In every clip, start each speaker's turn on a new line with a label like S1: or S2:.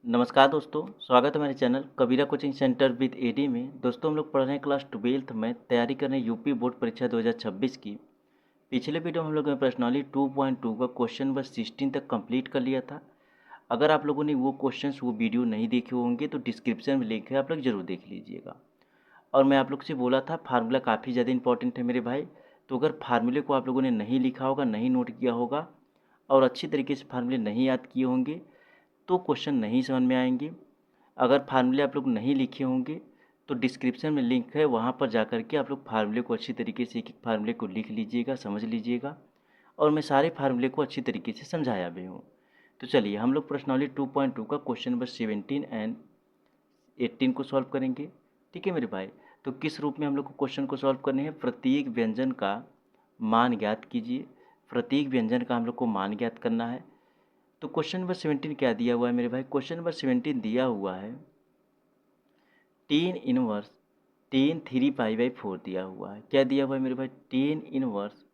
S1: नमस्कार दोस्तों, स्वागत है हमारे channel Kabira coaching centre with AD में। दोस्तों हम लोग पढ़ रहे हैं क्लास 12th में, तैयारी कर रहे हैं यूपी बोर्ड परीक्षा 2026 की। पिछले वीडियो में हम लोगों ने प्रश्नावली 2.2 का क्वेश्चन नंबर 16 तक कंप्लीट कर लिया था। अगर आप लोगों ने वो क्वेश्चंस वो वीडियो नहीं देखे होंगे तो डिस्क्रिप्शन में लिंक है, आप लोग ज़रूर देख लीजिएगा। और मैं आप लोग से बोला था फार्मूला काफ़ी ज़्यादा इंपॉर्टेंट है मेरे भाई। तो अगर फार्मूले को आप लोगों ने नहीं लिखा होगा, नहीं नोट किया होगा और अच्छी तरीके से फार्मूले नहीं याद किए होंगे तो क्वेश्चन नहीं समझ में आएंगे। अगर फार्मूले आप लोग नहीं लिखे होंगे तो डिस्क्रिप्शन में लिंक है, वहाँ पर जा कर के आप लोग फार्मूले को अच्छी तरीके से एक एक फार्मूले को लिख लीजिएगा, समझ लीजिएगा। और मैं सारे फार्मूले को अच्छी तरीके से समझाया भी हूँ। तो चलिए हम लोग प्रश्नावली 2.2 का क्वेश्चन नंबर 17 एंड 18 को सॉल्व करेंगे। ठीक है मेरे भाई। तो किस रूप में हम लोग को क्वेश्चन को सॉल्व करने हैं, प्रत्येक व्यंजन का मान ज्ञात कीजिए। प्रत्येक व्यंजन का हम लोग को मान ज्ञात करना है। तो क्वेश्चन नंबर 17 क्या दिया हुआ है मेरे भाई, क्वेश्चन नंबर 17 दिया हुआ है टेन इनवर्स टेन 3 पाई/4 दिया हुआ है। क्या दिया हुआ है मेरे भाई, टेन इनवर्स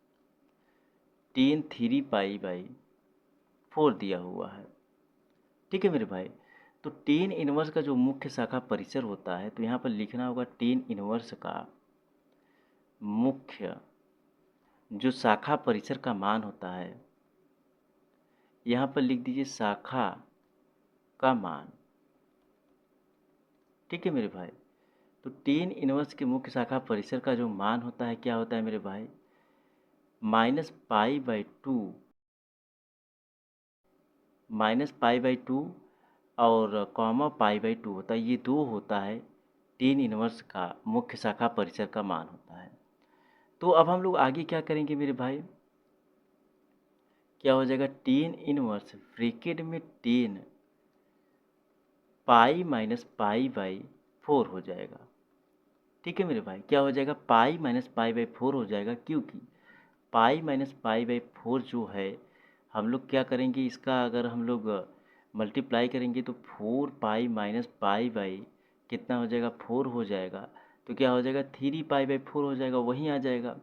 S1: टेन 3 पाई/4 दिया हुआ है। ठीक है मेरे भाई। तो टेन इनवर्स का जो मुख्य शाखा परिसर होता है, तो यहाँ पर लिखना होगा टेन इनवर्स का मुख्य जो शाखा परिसर का मान होता है, यहाँ पर लिख दीजिए शाखा का मान। ठीक है मेरे भाई। तो टेन इनवर्स के मुख्य शाखा परिसर का जो मान होता है, क्या होता है मेरे भाई, -π/2 -π/2 और π/2 होता है। ये दो होता है टेन इनवर्स का मुख्य शाखा परिसर का मान होता है। तो अब हम लोग आगे क्या करेंगे मेरे भाई, क्या हो जाएगा, टेन इनवर्स ब्रैकेट में 10 π-π/4 हो जाएगा। ठीक है मेरे भाई। क्या हो जाएगा, π-π/4 हो जाएगा, क्योंकि π-π/4 जो है, हम लोग क्या करेंगे, इसका अगर हम लोग मल्टीप्लाई करेंगे तो 4π-π कितना हो जाएगा, 4 हो जाएगा। तो क्या हो जाएगा, 3π/4 हो जाएगा, वहीं आ जाएगा।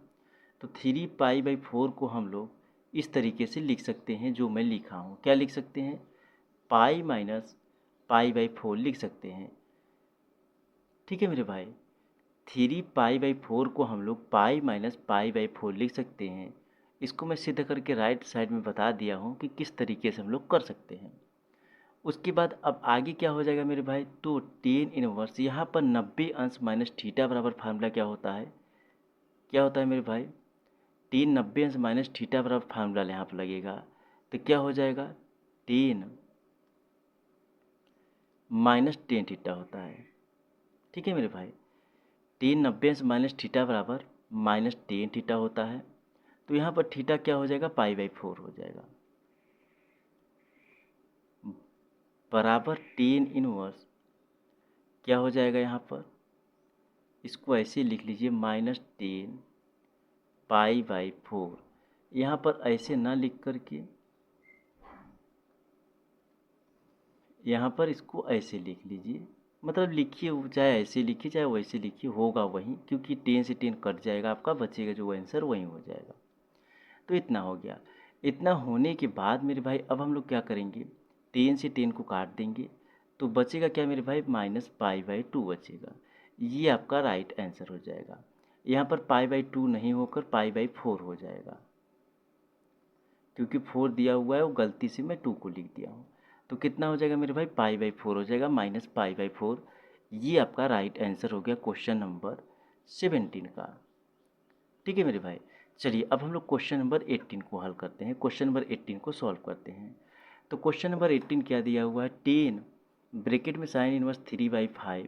S1: तो 3π/4 को हम लोग इस तरीके से लिख सकते हैं जो मैं लिखा हूँ। क्या लिख सकते हैं, π-π/4 लिख सकते हैं। ठीक है मेरे भाई। 3π/4 को हम लोग π-π/4 लिख सकते हैं। इसको मैं सिद्ध करके राइट साइड में बता दिया हूँ कि किस तरीके से हम लोग कर सकते हैं। उसके बाद अब आगे क्या हो जाएगा मेरे भाई, तो टेन इनवर्स यहाँ पर 90 अंश माइनस थीटा बराबर फार्मूला क्या होता है, क्या होता है मेरे भाई, टेन 90 अंश माइनस थीटा बराबर फार्मूला यहाँ पर लगेगा। तो क्या हो जाएगा, टेन -10 थीटा होता है। ठीक है मेरे भाई। टेन 90 अंश माइनस थीटा बराबर -10 थीटा होता है। तो यहाँ पर थीटा क्या हो जाएगा, π/4 हो जाएगा, बराबर टेन इनवर्स क्या हो जाएगा, यहाँ पर इसको ऐसे लिख लीजिए -10 π/4। यहाँ पर ऐसे ना लिख करके यहाँ पर इसको ऐसे लिख लीजिए, मतलब लिखिए, चाहे ऐसे लिखिए चाहे वैसे लिखिए, होगा वही, क्योंकि 10 से 10 कट जाएगा, आपका बचेगा जो आंसर वही हो जाएगा। तो इतना हो गया। इतना होने के बाद मेरे भाई अब हम लोग क्या करेंगे, 10 से 10 को काट देंगे तो बचेगा क्या मेरे भाई, -π/2 बचेगा। ये आपका राइट आंसर हो जाएगा। यहाँ पर π/2 नहीं होकर π/4 हो जाएगा, क्योंकि 4 दिया हुआ है वो गलती से मैं 2 को लिख दिया हूँ। तो कितना हो जाएगा मेरे भाई, π/4 हो जाएगा, -π/4। ये आपका राइट आंसर हो गया क्वेश्चन नंबर 17 का। ठीक है मेरे भाई। चलिए अब हम लोग क्वेश्चन नंबर 18 को हल करते हैं, क्वेश्चन नंबर 18 को सॉल्व करते हैं। तो क्वेश्चन नंबर 18 क्या दिया हुआ है, 10 ब्रैकेट में sine inverse 3/5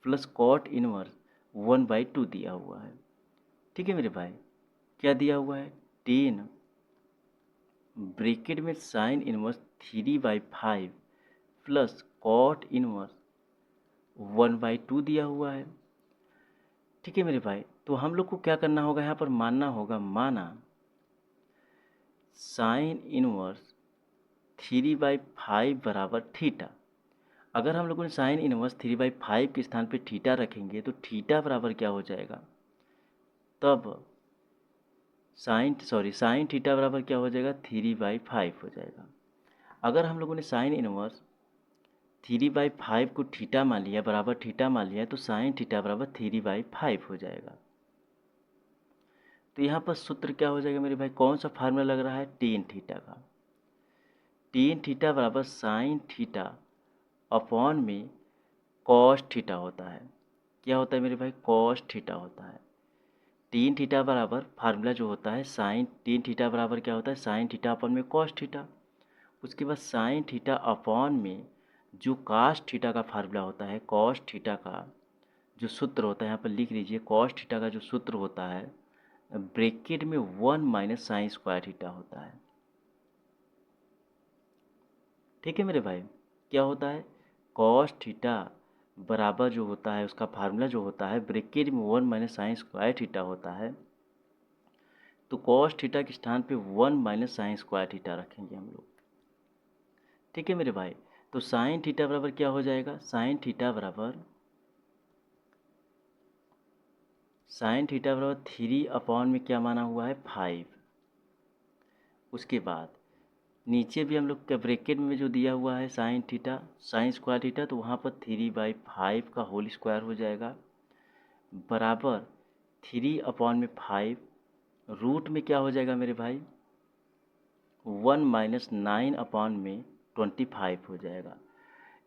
S1: plus cot inverse 1/2 दिया हुआ है। ठीक है मेरे भाई। क्या दिया हुआ है, 10 ब्रैकेट में sine inverse 3/5 plus cot inverse 1/2 दिया हुआ है। ठीक है मेरे भाई। तो हम लोग को क्या करना होगा, यहाँ पर मानना होगा, माना साइन इनवर्स 3/5 बराबर थीटा। अगर हम लोगों ने साइन इनवर्स 3/5 के स्थान पे थीटा रखेंगे तो थीटा बराबर क्या हो जाएगा, तब साइन थीटा बराबर क्या हो जाएगा, 3/5 हो जाएगा। अगर हम लोगों ने साइन इनवर्स 3/5 को थीटा मान लिया बराबर थीटा मान लिया तो साइन थीटा बराबर 3/5 हो जाएगा। तो यहाँ पर सूत्र क्या हो जाएगा मेरे भाई, कौन सा फार्मूला लग रहा है, टेन थीटा का। टेन थीटा बराबर साइन थीटा अपॉन में कॉस थीटा होता है। क्या होता है मेरे भाई, कॉस थीटा होता है। टेन थीटा बराबर फार्मूला जो होता है साइन, टेन थीटा बराबर क्या होता है, साइन थीटा अपॉन में कॉस थीटा। उसके बाद साइन थीटा अपॉन में जो कॉस थीटा का फार्मूला होता है, कॉस थीटा का जो सूत्र होता है, यहाँ पर लिख लीजिए, कॉस थीटा का जो सूत्र होता है ब्रैकेट में 1 माइनस साइन स्क्वायर थीटा होता है। ठीक है मेरे भाई, क्या होता है, कॉस थीटा बराबर जो होता है उसका फार्मूला जो होता है ब्रैकेट में 1 माइनस साइन स्क्वायर थीटा होता है। तो कॉस थीटा के स्थान पे 1 माइनस साइन स्क्वायर थीटा रखेंगे हम लोग। ठीक है मेरे भाई, तो साइन थीटा बराबर क्या हो जाएगा, साइन थीटा बराबर 3 में क्या माना हुआ है, 5। उसके बाद नीचे भी हम लोग के ब्रैकेट में जो दिया हुआ है sine theta sine square theta, तो वहाँ पर 3/5 का होल स्क्वायर हो जाएगा बराबर 3/5 रूट में क्या हो जाएगा मेरे भाई, 1 माइनस 9/25 हो जाएगा।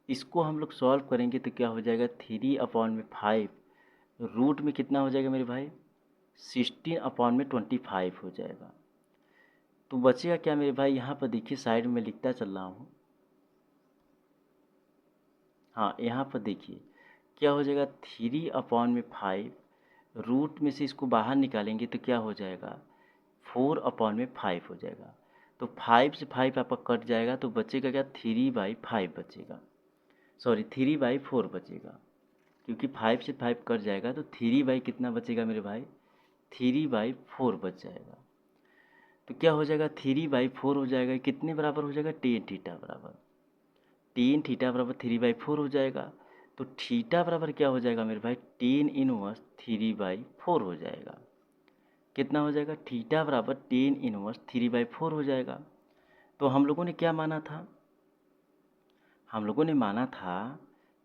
S1: इसको हम लोग सॉल्व करेंगे तो क्या हो जाएगा, 3/5 रूट में कितना हो जाएगा मेरे भाई, 16/25 हो जाएगा। तो बचेगा क्या मेरे भाई, यहाँ पर देखिए साइड में लिखता चल रहा हूँ। हाँ यहाँ पर देखिए क्या हो जाएगा, 3/5 रूट में से इसको बाहर निकालेंगे तो क्या हो जाएगा, 4/5 हो जाएगा। तो 5 से 5 आपका कट जाएगा तो बचेगा क्या, 3/5 बचेगा, सॉरी 3/4 बचेगा, क्योंकि 5 से 5 कट जाएगा तो 3 कितना बचेगा मेरे भाई, 3/4 बच जाएगा। तो क्या हो जाएगा, 3/4 हो जाएगा, कितने बराबर हो जाएगा, टेन थीटा बराबर, टेन थीटा बराबर 3/4 हो जाएगा। तो थीटा बराबर क्या हो जाएगा मेरे भाई, टेन इनवर्स 3/4 हो जाएगा। कितना हो जाएगा, थीटा बराबर टेन इनवर्स 3/4 हो जाएगा। तो हम लोगों ने क्या माना था, हम लोगों ने माना था,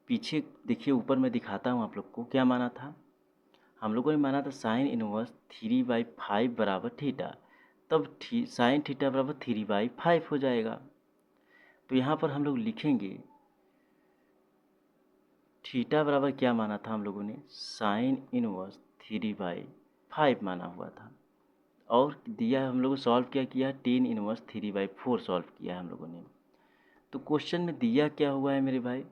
S1: पीछे देखिए ऊपर मैं दिखाता हूँ आप लोग को, क्या माना था, हम लोगों ने माना था साइन इनवर्स 3/5 बराबर थीटा, तब साइन थीटा बराबर 3/5 हो जाएगा। तो यहाँ पर हम लोग लिखेंगे थीटा बराबर क्या माना था हम लोगों ने, साइन इनवर्स 3/5 माना हुआ था, और दिया हम लोगों सॉल्व क्या किया, टेन इनवर्स 3/4 सॉल्व किया है हम लोगों ने। तो क्वेश्चन में दिया क्या हुआ है मेरे भाई,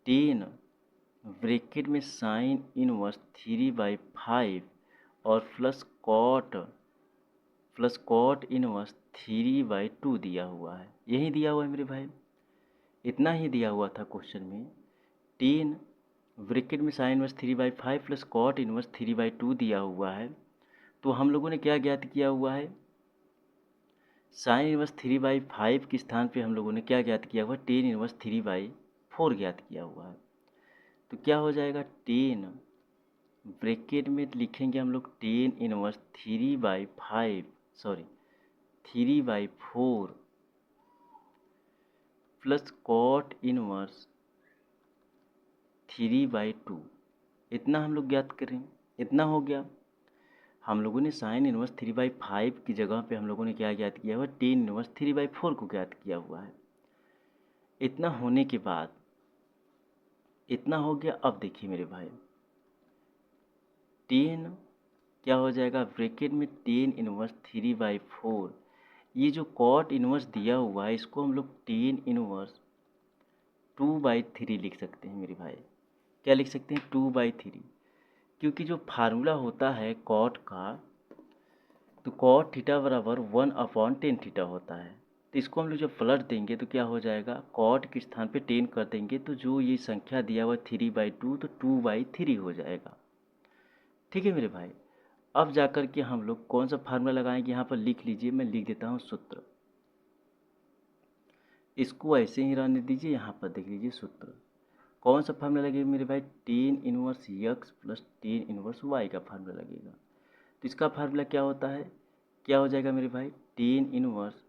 S1: टेन ब्रैकेट में साइन इनवर्स 3/5 और प्लस कॉट इनवर्स 3/2 दिया हुआ है, यही दिया हुआ है मेरे भाई, इतना ही दिया हुआ था क्वेश्चन में। टेन ब्रैकेट में sine inverse 3/5 plus cot inverse 3/2 दिया हुआ है। तो हम लोगों ने क्या ज्ञात किया हुआ है, साइन इनवर्स 3/5 के स्थान पे हम लोगों ने क्या ज्ञात किया हुआ है, टेन इनवर्स 3/4 ज्ञात किया हुआ है। तो क्या हो जाएगा, टेन ब्रैकेट में लिखेंगे हम लोग tan inverse 3/4 plus cot inverse 3/2, इतना हम लोग ज्ञात करें, इतना हो गया। हम लोगों ने साइन इनवर्स 3/5 की जगह पे हम लोगों ने क्या ज्ञात किया हुआ, टेन इनवर्स 3/4 को ज्ञात किया हुआ है। इतना होने के बाद इतना हो गया। अब देखिए मेरे भाई, टेन क्या हो जाएगा, ब्रैकेट में टेन इनवर्स 3/4, ये जो कॉट इनवर्स दिया हुआ है इसको हम लोग टेन इनवर्स 2/3 लिख सकते हैं मेरे भाई। क्या लिख सकते हैं, 2/3, क्योंकि जो फार्मूला होता है कॉट का, तो कॉट थीटा बराबर 1/10 थीटा होता है। तो इसको हम लोग जब पलट देंगे तो क्या हो जाएगा, कॉट के स्थान पे 10 कर देंगे तो जो ये संख्या दिया हुआ 3/2 तो 2/3 हो जाएगा। ठीक है मेरे भाई, अब जाकर के हम लोग कौन सा फार्मूला लगाएंगे, यहाँ पर लिख लीजिए, मैं लिख देता हूँ सूत्र, इसको ऐसे ही रहने दीजिए। यहाँ पर देख लीजिए सूत्र, कौन सा फार्मूला लगेगा मेरे भाई, tan inverse X plus tan inverse Y का फार्मूला लगेगा। तो इसका फार्मूला क्या होता है, क्या हो जाएगा मेरे भाई, tan inverse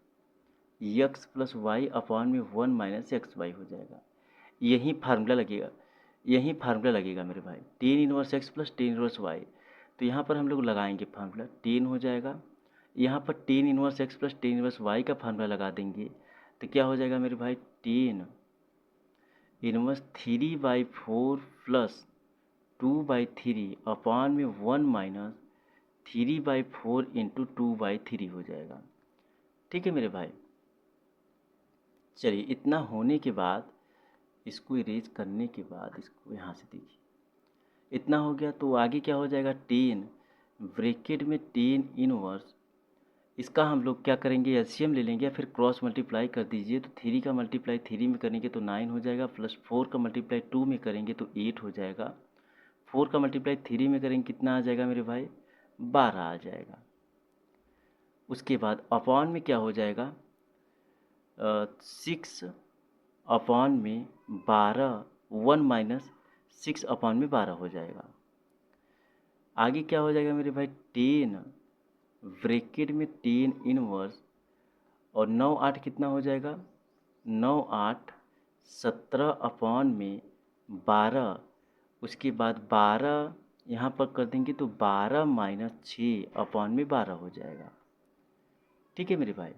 S1: X plus Y upon में 1 माइनस एक्स वाई हो जाएगा। यही फार्मूला लगेगा, यही फार्मूला लगेगा मेरे भाई, tan inverse X plus tan inverse Y. तो यहाँ पर हम लोग लगाएंगे फार्मूला, टेन हो जाएगा, यहाँ पर tan inverse X plus tan inverse Y का फार्मूला लगा देंगे। तो क्या हो जाएगा मेरे भाई, टेन इनवर्स 3/4 प्लस 2/3 अपॉन में 1 माइनस 3/4 इंटू 2/3 हो जाएगा। ठीक है मेरे भाई। चलिए, इतना होने के बाद इसको इरेज करने के बाद इसको यहाँ से देखिए, इतना हो गया। तो आगे क्या हो जाएगा, टेन ब्रैकेट में टेन इनवर्स, इसका हम लोग क्या करेंगे, एलसीएम ले लेंगे या फिर क्रॉस मल्टीप्लाई कर दीजिए। तो थ्री का मल्टीप्लाई थ्री में करेंगे तो 9 हो जाएगा, प्लस 4 का मल्टीप्लाई 2 में करेंगे तो 8 हो जाएगा, 4 का मल्टीप्लाई 3 में करेंगे कितना आ जाएगा मेरे भाई, 12 आ जाएगा। उसके बाद अपॉन में क्या हो जाएगा, 6 अपॉन में 12, 1 माइनस 6 अपॉन में 12 हो जाएगा। आगे क्या हो जाएगा मेरे भाई, टेन ब्रैकेट में टेन इनवर्स और 9 8 कितना हो जाएगा, 9 8 17 अपॉन में 12, उसके बाद 12 यहाँ पर कर देंगे तो 12 माइनस 6 अपॉन में 12 हो जाएगा। ठीक है मेरे भाई।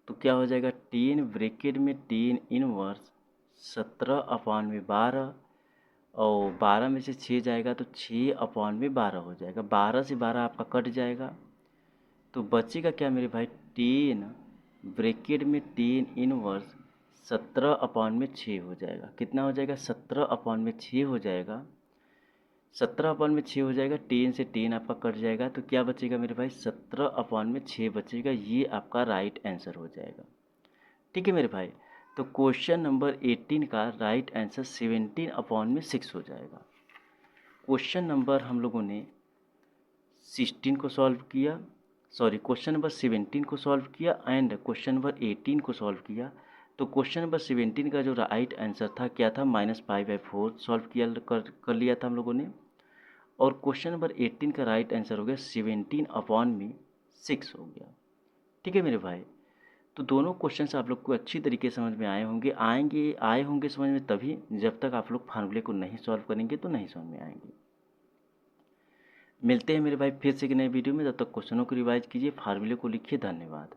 S1: तो क्या हो जाएगा, टेन ब्रैकेट में टेन इनवर्स 17 अपॉन में 12 और 12 में से 6 जाएगा तो 6 अपॉन में 12 हो जाएगा, 12 से 12 आपका कट जाएगा। तो बचेगा क्या मेरे भाई, टेन ब्रैकेट में टेन इनवर्स 17 अपॉन में 6 हो जाएगा। कितना हो जाएगा, 17 अपॉन में 6 हो जाएगा, 17 अपॉन में 6 हो जाएगा, टेन से टेन आपका कट जाएगा। तो क्या बचेगा मेरे भाई, 17 अपॉन में 6 बचेगा। ये आपका राइट आंसर हो जाएगा। ठीक है मेरे भाई। तो क्वेश्चन नंबर 18 का राइट आंसर 17 अपॉन में 6 हो जाएगा। क्वेश्चन नंबर हम लोगों ने 16 को सॉल्व किया, सॉरी क्वेश्चन नंबर 17 को सॉल्व किया एंड क्वेश्चन नंबर 18 को सॉल्व किया। तो क्वेश्चन नंबर 17 का जो राइट आंसर था क्या था, -5/4 सॉल्व किया कर लिया था हम लोगों ने। और क्वेश्चन नंबर 18 का राइट आंसर हो गया 17 अपॉन में 6 हो गया। ठीक है मेरे भाई। तो दोनों क्वेश्चंस आप लोग को अच्छी तरीके से समझ में आए होंगे समझ में तभी, जब तक आप लोग फार्मूले को नहीं सॉल्व करेंगे तो नहीं समझ में आएंगे। मिलते हैं मेरे भाई फिर से एक नए वीडियो में, तब तक क्वेश्चनों को रिवाइज कीजिए, फार्मूले को लिखिए। धन्यवाद।